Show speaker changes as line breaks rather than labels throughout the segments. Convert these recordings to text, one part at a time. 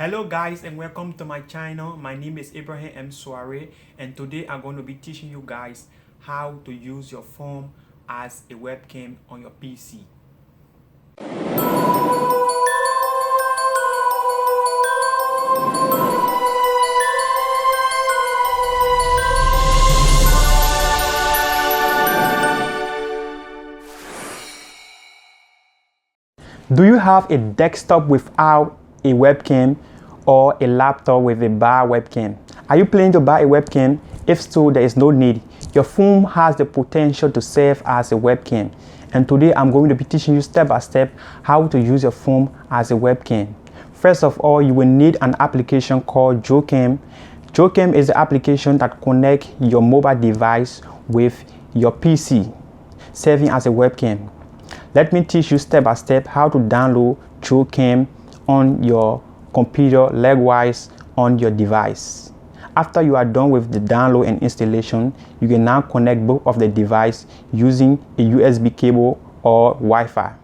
Hello guys and welcome to my channel. My name is Abraham M. Soare and today I'm going to be teaching you guys how to use your phone as a webcam on your PC. Do you have a desktop without a webcam or a laptop with a bar webcam? Are you planning to buy a webcam? If so, there is no need. Your phone has the potential to serve as a webcam. And today I'm going to be teaching you step by step how to use your phone as a webcam. First of all, you will need an application called Webcam. Webcam is the application that connects your mobile device with your PC, serving as a webcam. Let me teach you step by step how to download Webcam on your computer, likewise on your device. After you are done with the download and installation, you can now connect both of the device using a USB cable or Wi-Fi.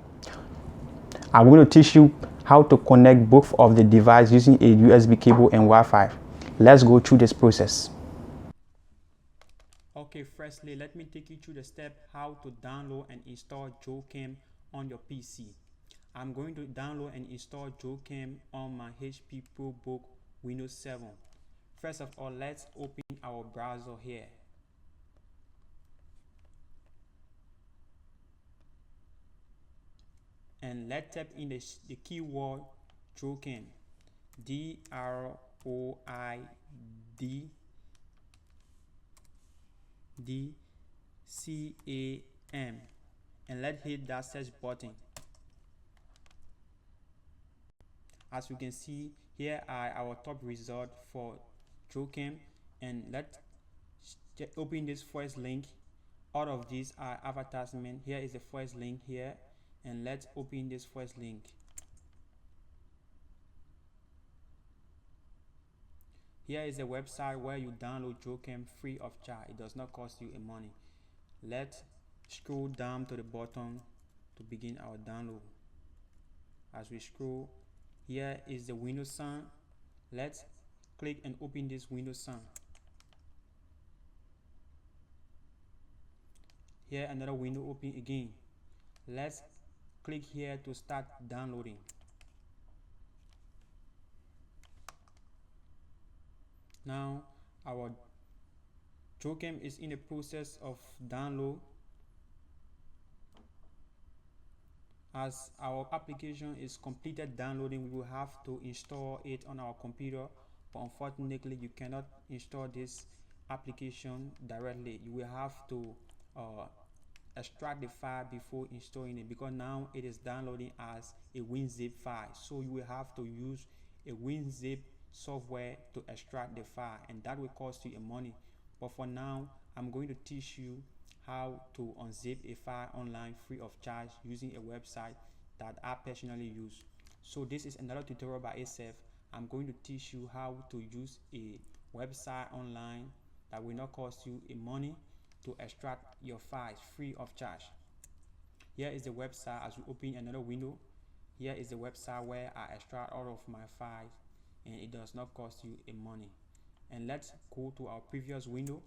I'm going to teach you how to connect both of the device using a USB cable and Wi-Fi. Let's go through this process. Okay, firstly, let me take you through the step how to download and install Webcam on your PC. I'm going to download and install Webcam on my HP ProBook Windows 7. First of all, let's open our browser here. And let's type in the keyword Webcam. DROIDCAM, and let's hit that search button. As you can see, here are our top results for Webcam, and let's open this first link. All of these are advertisement. Here is the first link here, and let's open this first link. Here is a website where you download Webcam free of charge. It does not cost you any money. Let's scroll down to the bottom to begin our download. As we scroll, here is the Windows sign. Let's click and open this Windows sign. Here another window open again. Let's click here to start downloading. Now our Webcam is in the process of download. As our application is completed downloading, we will have to install it on our computer, but unfortunately you cannot install this application directly. You will have to extract the file before installing it, because now it is downloading as a WinZip file, so you will have to use a WinZip software to extract the file, and that will cost you money. But for now, I'm going to teach you how to unzip a file online free of charge using a website that I personally use. So this is another tutorial by itself. I'm going to teach you how to use a website online that will not cost you money to extract your files free of charge. Here is the website. As we open another window, here is the website where I extract all of my files, and it does not cost you money. And let's go to our previous window.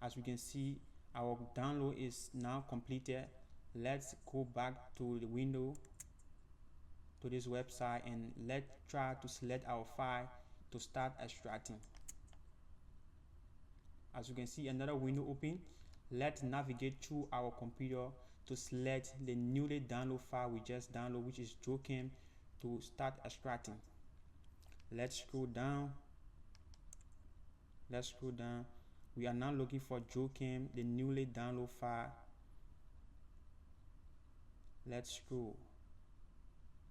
As we can see, our download is now completed. Let's go back to the window, to this website, and let's try to select our file to start extracting. As you can see, another window open. Let's navigate through our computer to select the newly downloaded file we just downloaded, which is Webcam, to start extracting. Let's scroll down. We are now looking for Webcam, the newly downloaded file. Let's scroll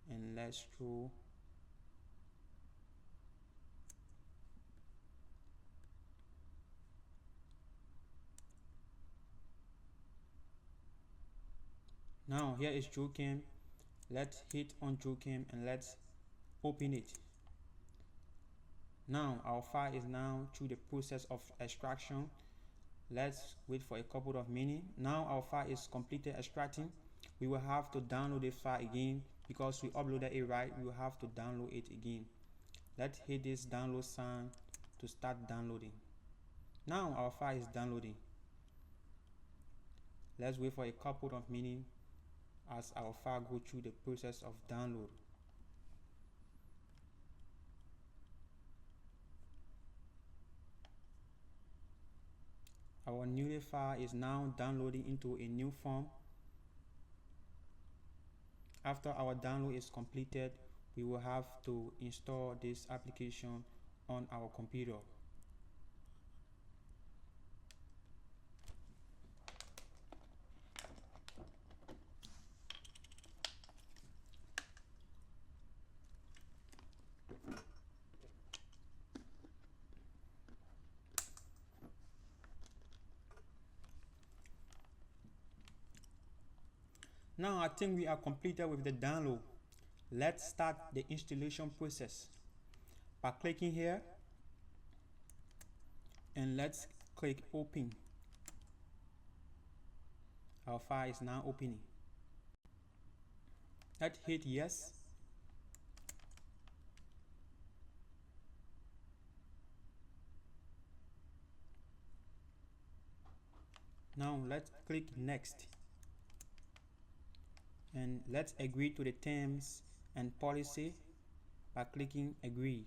and let's scroll. Now here is Webcam. Let's hit on Webcam and let's open it. Now our file is now through the process of extraction. Let's wait for a couple of minutes. Now our file is completed extracting. We will have to download the file again because we uploaded it right, we will have to download it again. Let's hit this download sign to start downloading. Now our file is downloading. Let's wait for a couple of minutes as our file go through the process of download. Our new file is now downloading into a new form. After our download is completed, we will have to install this application on our computer. Now I think we are completed with the download. Let's start the installation process by clicking here, and let's click open. Our file is now opening. Let's hit yes. Now let's click next, and let's agree to the terms and policy by clicking agree.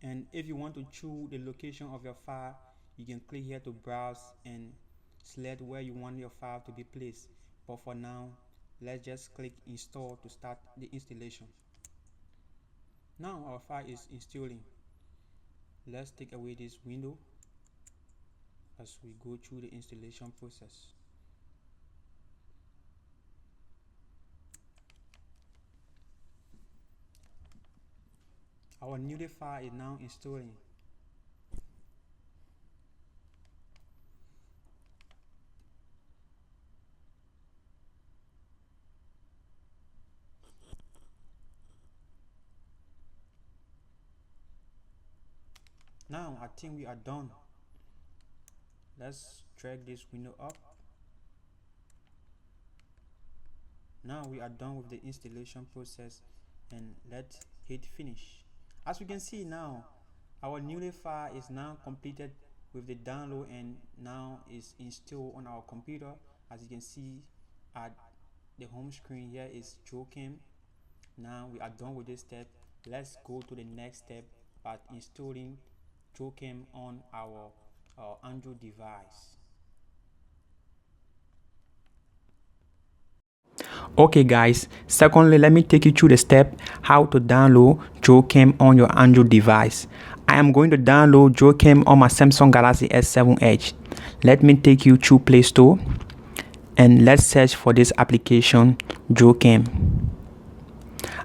And if you want to choose the location of your file, you can click here to browse and select where you want your file to be placed. But for now, let's just click install to start the installation. Now our file is installing. Let's take away this window as we go through the installation process. Our new file is now installing. Now I think we are done. Let's drag this window up. Now we are done with the installation process, and let's hit finish. As we can see now, our new file is now completed with the download and now is installed on our computer. As you can see at the home screen, here is Webcam. Now we are done with this step. Let's go to the next step by installing Webcam on our Android device. Okay guys, secondly, let me take you through the step how to download Webcam on your Android device. I am going to download Webcam on my Samsung Galaxy S7 Edge. Let me take you through Play Store, and let's search for this application, Webcam.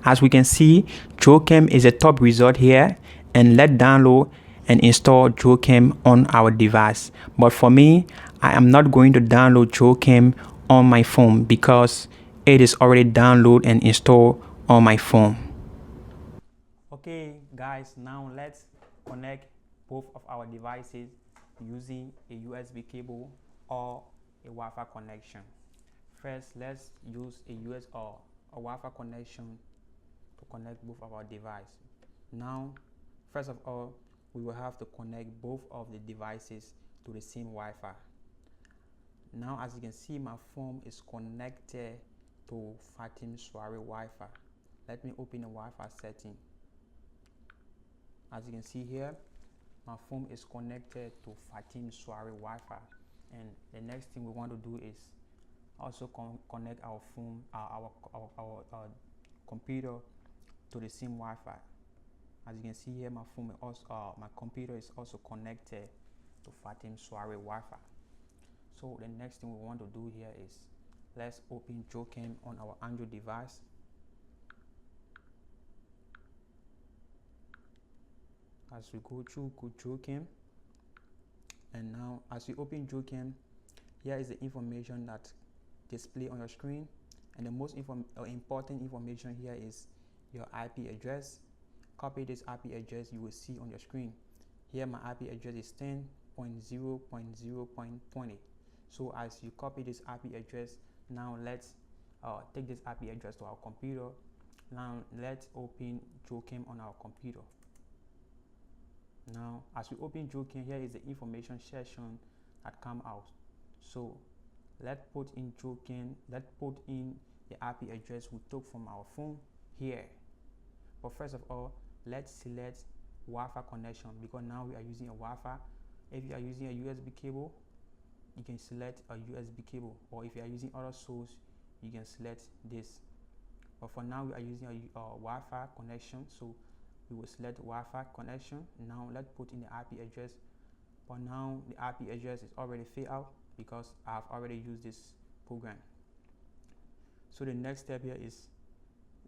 As we can see, Webcam is a top result here, and let's download and install Webcam on our device. But for me, I am not going to download Webcam on my phone because it is already downloaded and installed on my phone. Okay guys, now let's connect both of our devices using a USB cable or a Wi-Fi connection. First, let's use a Wi-Fi connection to connect both of our devices. Now, first of all, we will have to connect both of the devices to the same Wi-Fi. Now, as you can see, my phone is connected to Fatim Soiree Wi-Fi. Let me open the Wi-Fi setting. As you can see here, my phone is connected to Fatim Soiree Wi-Fi. And the next thing we want to do is also connect our phone, our computer to the same Wi-Fi. As you can see here, my phone also, my computer is also connected to Fatim Soiree Wi-Fi. So the next thing we want to do here is let's open Webcam on our Android device. As we go through Webcam, and now as we open Webcam, here is the information that display on your screen, and the most important information here is your IP address. Copy this IP address you will see on your screen. Here my IP address is 10.0.0.20. So as you copy this IP address, now let's take this IP address to our computer. Now let's open Webcam on our computer. Now as we open Webcam, here is the information section that come out. So let's put in Webcam, let's put in the IP address we took from our phone here. But first of all, let's select Wi-Fi connection, because now we are using a Wi-Fi. If you are using a USB cable, you can select a USB cable, or if you are using other source, you can select this. But for now we are using a Wi-Fi connection, so we will select Wi-Fi connection. Now let's put in the IP address. But now the IP address is already filled out because I've already used this program. So the next step here is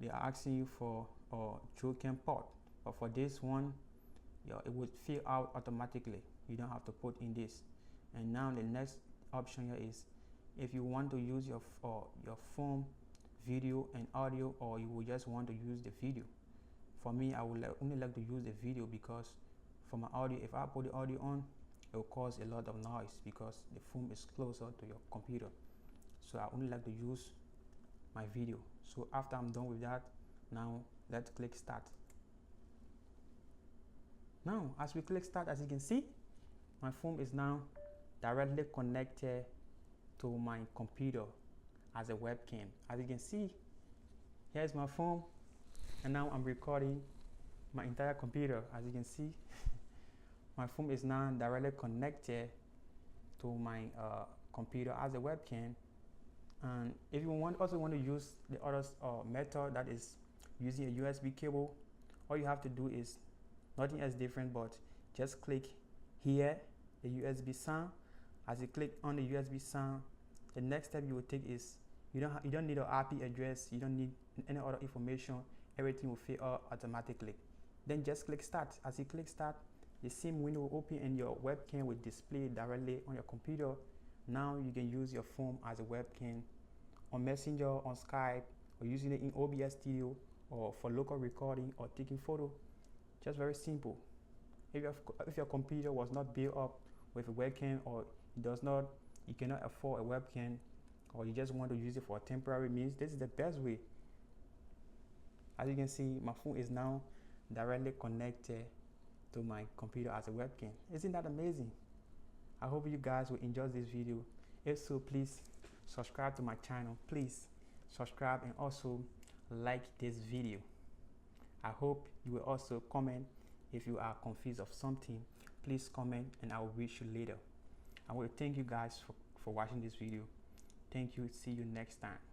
they are asking you for a Webcam port, but for this one, it would fill out automatically. You don't have to put in this. And now the next option here is if you want to use your phone video and audio, or you will just want to use the video. For me, I would only like to use the video, because for my audio, if I put the audio on, it will cause a lot of noise because the phone is closer to your computer. So I only like to use my video. So after I'm done with that, now let's click start. Now as we click start, as you can see, my phone is now directly connected to my computer as a webcam. As you can see, here's my phone, and now I'm recording my entire computer. As you can see, my phone is now directly connected to my computer as a webcam. And if you also want to use the other method, that is using a USB cable, all you have to do is nothing else different, but just click here, the USB sound. As you click on the USB sound, the next step you will take is you don't need an IP address, you don't need any other information. Everything will fill out automatically. Then just click start. As you click start, the same window will open and your webcam will display directly on your computer. Now you can use your phone as a webcam on Messenger, on Skype, or using it in OBS Studio, or for local recording or taking photo. Just very simple. If your computer was not built up with a webcam, or you cannot afford a webcam, or you just want to use it for a temporary means, this is the best way. As you can see, my phone is now directly connected to my computer as a webcam. Isn't that amazing? I hope you guys will enjoy this video. If so, please subscribe to my channel. Please subscribe and also like this video. I hope you will also comment if you are confused of something. Please comment and I will reach you later. I want to thank you guys for watching this video. Thank you. See you next time.